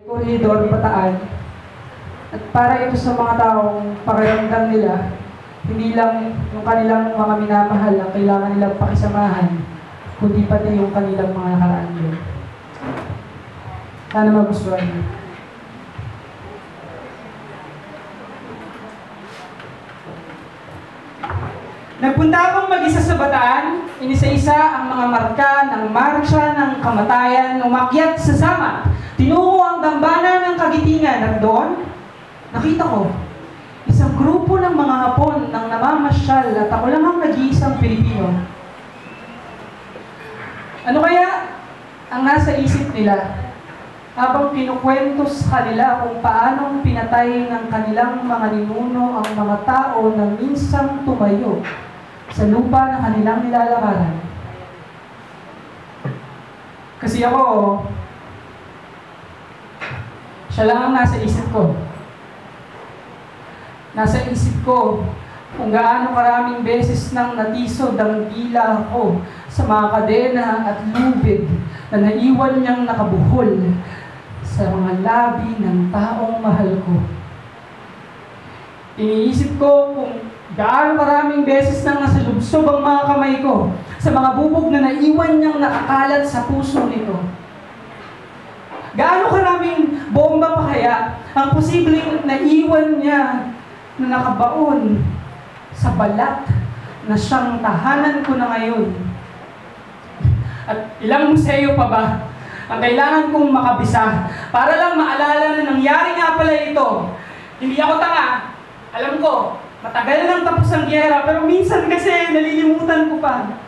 Koridor Bataan, at para ito sa mga taong pakiramdam nila, hindi lang yung kanilang mga minamahal ang kailangan nilang pakisamahan, kundi pati yung kanilang mga nakaraan din. Sana magustuhan niyo. Nagpunta akong mag-isa sa Bataan, inisa-isa ang mga marka ng marcha ng kamatayan, umakyat sa Samat, tinungo ang dambana ng Kagitingan, at doon, nakita ko, isang grupo ng mga Hapon nang namamasyal at ako lang ang nag-iisang Pilipino. Ano kaya ang nasa isip nila habang kinukwento sa kanila kung paanong pinatay ng kanilang mga ninuno ang mga tao na minsang tumayo sa lupa na kanilang nilalakaran? Kasi ako, siya lang ang nasa isip ko. Nasa isip ko kung gaano karaming beses nang natisod ang dila ko sa mga kadena at lubid na naiwan niyang nakabuhol sa mga labi ng taong mahal ko. Iniisip ko kung gaano karaming beses nang nasalubsob ang mga kamay ko sa mga bubog na naiwan niyang nakakalat sa puso nito. Gaano karaming bomba pa kaya ang posibleng naiwan niya na nakabaon sa balat na siyang tahanan ko na ngayon? At ilang museo pa ba ang kailangan kong makabisa para lang maalala na nangyari nga pala ito? Hindi ako tanga. Alam ko, matagal nang tapos ang giyera, pero minsan kasi nalilimutan ko pa.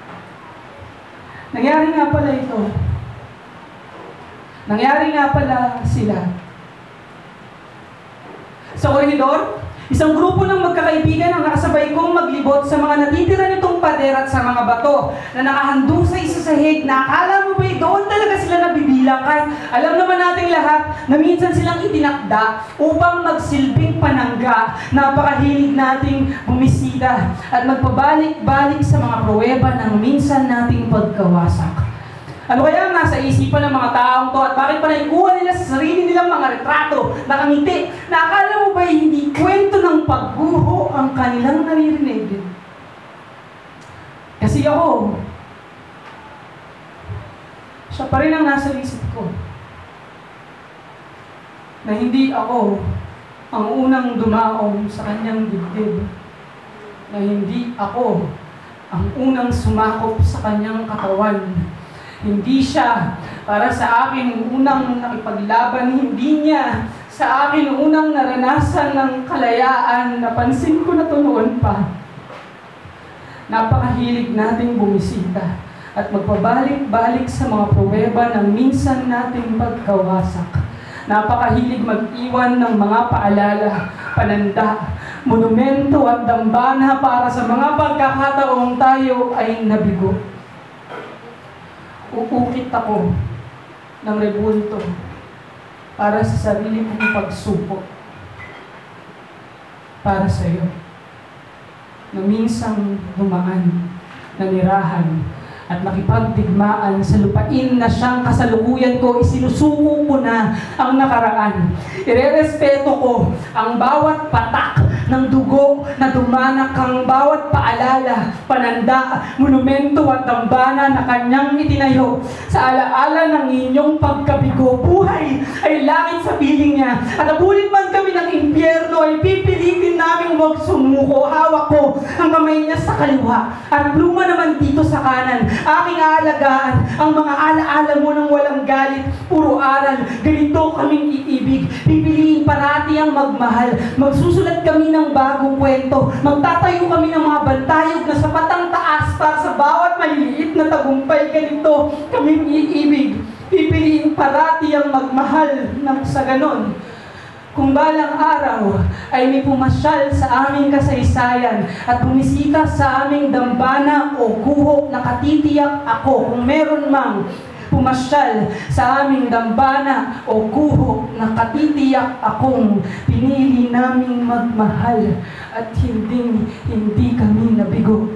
Nangyari nga pala ito. Nangyari nga pala sila. Sa koridor, isang grupo ng magkakaibigan ang nakasabay kong maglibot sa mga natitira nitong pader at sa mga bato na nakahandong sa isa sa sahig na akala mo ba doon talaga sila nabibilang, kahit alam naman nating lahat na minsan silang itinakda upang magsilbing panangga. Napakahilig nating bumisita at magpabalik-balik sa mga pruweba ng minsan nating pagkawasak. Ano kaya ang nasa isipan ng mga taong to at bakit pa naikuha nila sa sarili nilang mga retrato, nakangiti, na akala mo ba hindi kwento ng pagguho ang kanilang naririnig? Kasi ako, siya pa rin ang nasa isip ko. Na hindi ako ang unang dumaong sa kanyang dibdib. Na hindi ako ang unang sumakop sa kanyang katawan. Hindi siya para sa akin unang nakipaglaban, hindi niya sa akin unang naranasan ng kalayaan. Napansin ko na ito noon pa. Napakahilig nating bumisita at magpabalik-balik sa mga pruweba ng minsan nating pagkawasak. Napakahilig mag-iwan ng mga paalala, pananda, monumento at dambana para sa mga pagkakataong tayo ay nabigo. Uukit ako ng rebulto para sa sarili kong pagsupok para sa iyo na minsang dumaan, nanirahan at makipagdigmaan sa lupain na siyang kasalukuyan ko. Isinusuko ko na ang nakaraan. Irerespeto ko ang bawat patak ng dugo na dumanak, ang bawat paalala, pananda, monumento at dambana na kanyang itinayo. Sa alaala ng inyong pagkabigo, buhay ay langit sa piling niya. At abulin man kami ng impyerno, ay pipilitin namin huwag sumuko. Hawak ko ang kamay niya sa kaliwa at pluma naman dito sa kanan. Aking aalagaan ang mga alaala mo ng walang galit, puro aral. Ganito kaming iibig. Pipiliin parati ang magmahal. Magsusulat kami ng bagong kwento. Magtatayo kami ng mga bantayog na sapat ang taas para sa bawat maliliit na tagumpay. Ganito kaming iibig. Pipiliin parati ang magmahal nang sa ganon, kung balang araw ay may pumasyal sa aming kasaysayan at bumisita sa aming dambana o guho, nakatitiyak ako kung meron mang pumasyal sa aming dambana o guho, nakatitiyak akong pinili naming magmahal at hindi kami nabigo.